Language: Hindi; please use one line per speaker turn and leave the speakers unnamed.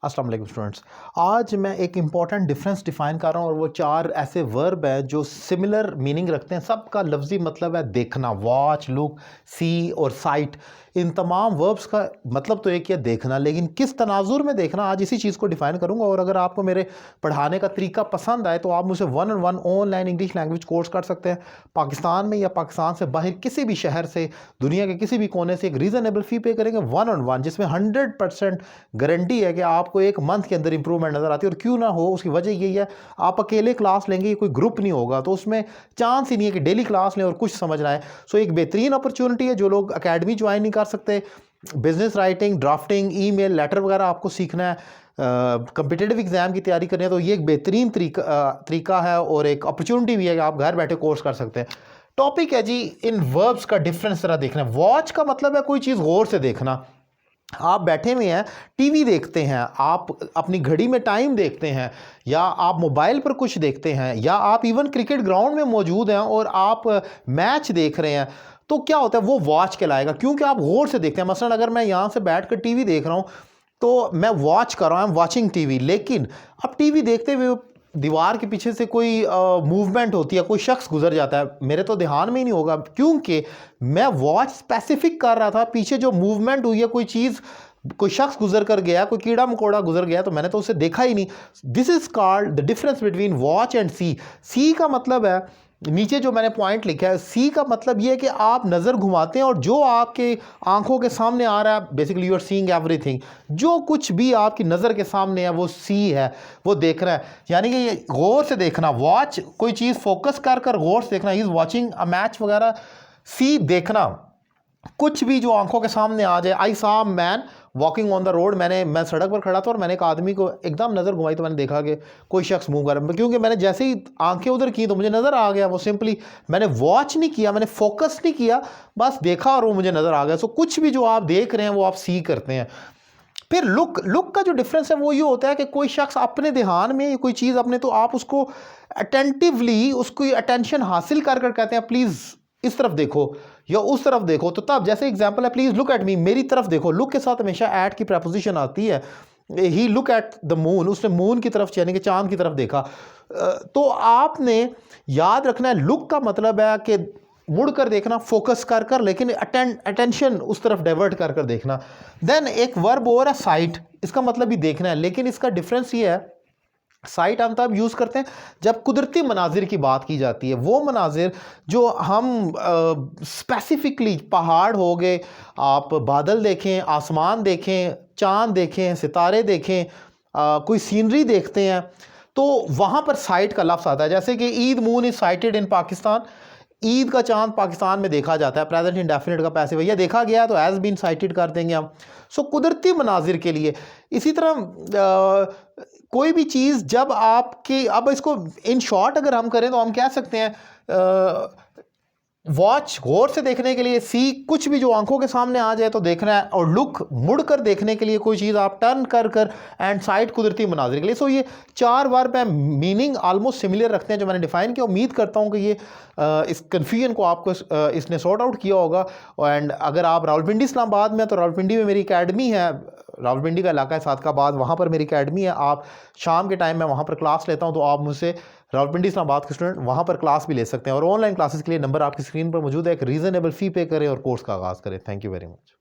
अस्सलाम वालेकुम स्टूडेंट्स। आज मैं एक इम्पॉर्टेंट डिफरेंस डिफाइन कर रहा हूँ और वो चार ऐसे वर्ब हैं जो सिमिलर मीनिंग रखते हैं। सबका लफ्ज़ी मतलब है देखना, वॉच, लुक, सी और साइट। इन तमाम वर्ब्स का मतलब तो एक ही है देखना, लेकिन किस तनाजुर में देखना, आज इसी चीज़ को डिफाइन करूँगा। और अगर आपको मेरे पढ़ाने का तरीका पसंद आए तो आप मुझे 1-on-1 online English language course कर सकते हैं। पाकिस्तान में या पाकिस्तान से बाहर किसी भी शहर से, दुनिया के किसी भी कोने से एक रीज़नेबल फ़ी पे करेंगे 1-on-1, जिसमें 100% गारंटी है कि आपको एक मंथ के अंदर इंप्रूवमेंट नज़र आती है। और क्यों ना हो, उसकी वजह यही है, आप अकेले क्लास लेंगे, ये कोई ग्रुप नहीं होगा, तो उसमें चांस ही नहीं है कि डेली क्लास लें और कुछ समझ ना आए। सो एक बेहतरीन अपॉर्चुनिटी है। जो लोग अकेडमी ज्वाइन नहीं कर सकते, business writing, drafting, email, letter वगैरह आपको सीखना है, कम्पिटिटिव एग्ज़ाम की तैयारी करनी है, तो ये एक बेहतरीन तरीका है और एक अपॉर्चुनिटी भी है कि आप घर बैठे कोर्स कर सकते हैं। टॉपिक है जी, इन वर्ब्स का डिफरेंस ज़रा देखना है। वॉच का मतलब है कोई चीज़ गौर से देखना। आप बैठे हुए हैं, टीवी देखते हैं, आप अपनी घड़ी में टाइम देखते हैं, या आप मोबाइल पर कुछ देखते हैं, या आप इवन क्रिकेट ग्राउंड में मौजूद हैं और आप मैच देख रहे हैं, तो क्या होता है, वो वॉच कहलाएगा, क्योंकि आप गौर से देखते हैं। मसलन अगर मैं यहाँ से बैठ कर टीवी देख रहा हूँ तो मैं वॉच कर रहा हूँ, वॉचिंग टीवी। लेकिन अब टीवी देखते हुए दीवार के पीछे से कोई मूवमेंट होती है, कोई शख्स गुजर जाता है, मेरे तो ध्यान में ही नहीं होगा, क्योंकि मैं वॉच स्पेसिफिक कर रहा था। पीछे जो मूवमेंट हुई है, कोई चीज़, कोई शख्स गुजर कर गया, कोई कीड़ा मकोड़ा गुजर गया, तो मैंने तो उसे देखा ही नहीं। This is called the difference between watch and see. See का मतलब है, नीचे जो मैंने पॉइंट लिखा है, सी का मतलब ये है कि आप नज़र घुमाते हैं और जो आपके आंखों के सामने आ रहा है, basically you are seeing everything. जो कुछ भी आपकी नज़र के सामने है वो सी है, वो देख रहा है। यानी कि ये गौर से देखना, वॉच कोई चीज़ फोकस कर कर गौर से देखना, इज वॉचिंग अ मैच वगैरह। सी देखना, कुछ भी जो आंखों के सामने आ जाए। आई सा man walking on the road, मैं सड़क पर खड़ा था और मैंने एक आदमी को एकदम नज़र घुमाई तो मैंने देखा कि कोई शख्स मूव कर रहा है, क्योंकि मैंने जैसे ही आंखें उधर की तो मुझे नज़र आ गया। वो सिंपली, मैंने वॉच नहीं किया, मैंने फोकस नहीं किया, बस देखा और वो मुझे नज़र आ गया। सो कुछ भी जो आप देख रहे हैं वो आप सी करते हैं। फिर लुक का जो डिफरेंस है वो ये होता है कि कोई शख्स अपने ध्यान में कोई चीज़ अपने, तो आप उसको अटेंटिवली, उसको अटेंशन हासिल कर कर कहते हैं प्लीज़ इस तरफ देखो या उस तरफ देखो। तो तब जैसे एग्जांपल है, प्लीज लुक एट मी, मेरी तरफ देखो। लुक के साथ हमेशा एट की प्रपोजिशन आती है। ही लुक एट द मून, उसने मून की तरफ, यानी कि चांद की तरफ देखा। तो आपने याद रखना है, लुक का मतलब है कि मुड़ कर देखना, फोकस कर कर, लेकिन अटेंशन उस तरफ डाइवर्ट कर कर देखना। देन एक वर्ब और है साइट, इसका मतलब भी देखना है, लेकिन इसका डिफरेंस ये है, साइट हम तब यूज़ करते हैं जब कुदरती मनाजिर की बात की जाती है। वो मनाजिर जो हम स्पेसिफिकली, पहाड़ हो गए, आप बादल देखें, आसमान देखें, चांद देखें, सितारे देखें, कोई सीनरी देखते हैं, तो वहाँ पर साइट का लफ्ज़ आता है। जैसे कि ईद मून इज़ साइटेड इन पाकिस्तान, ईद का चांद पाकिस्तान में देखा जाता है। प्रेजेंट इंडेफिनिट का पैसिव, भैया देखा गया तो हैज़ बीन साइटेड कर देंगे हम। सो कुदरती मनाजिर के लिए। इसी तरह कोई भी चीज़ जब आपकी, अब इसको इन शॉर्ट अगर हम करें तो हम कह सकते हैं वॉच गौर से देखने के लिए, सी कुछ भी जो आंखों के सामने आ जाए तो देखना है, और लुक मुड़ कर देखने के लिए, कोई चीज़ आप टर्न कर कर, एंड साइट कुदरती मनाजिर के लिए। सो ये चार वर्ब हैं, मीनिंग ऑलमोस्ट सिमिलर रखते हैं जो मैंने डिफाइन किया। उम्मीद करता हूँ कि ये इस कन्फ्यूजन को आपको इसने सॉर्ट आउट किया होगा। एंड अगर आप रावलपिंडी इस्लामाबाद में, तो रावलपिंडी में मेरी अकेडमी है, रावलपिंडी का इलाका है सादकाबाद, वहाँ पर मेरी अकेडमी है। आप शाम के टाइम में वहाँ पर क्लास लेता हूँ, तो आप मुझसे, रावलपिंडी इस्लामाबाद के स्टूडेंट, वहाँ पर क्लास भी ले सकते हैं। और ऑनलाइन क्लासेस के लिए नंबर आपकी स्क्रीन पर मौजूद है। एक रीज़नेबल फ़ी पे करें और कोर्स का आगाज़ करें। Thank you very much.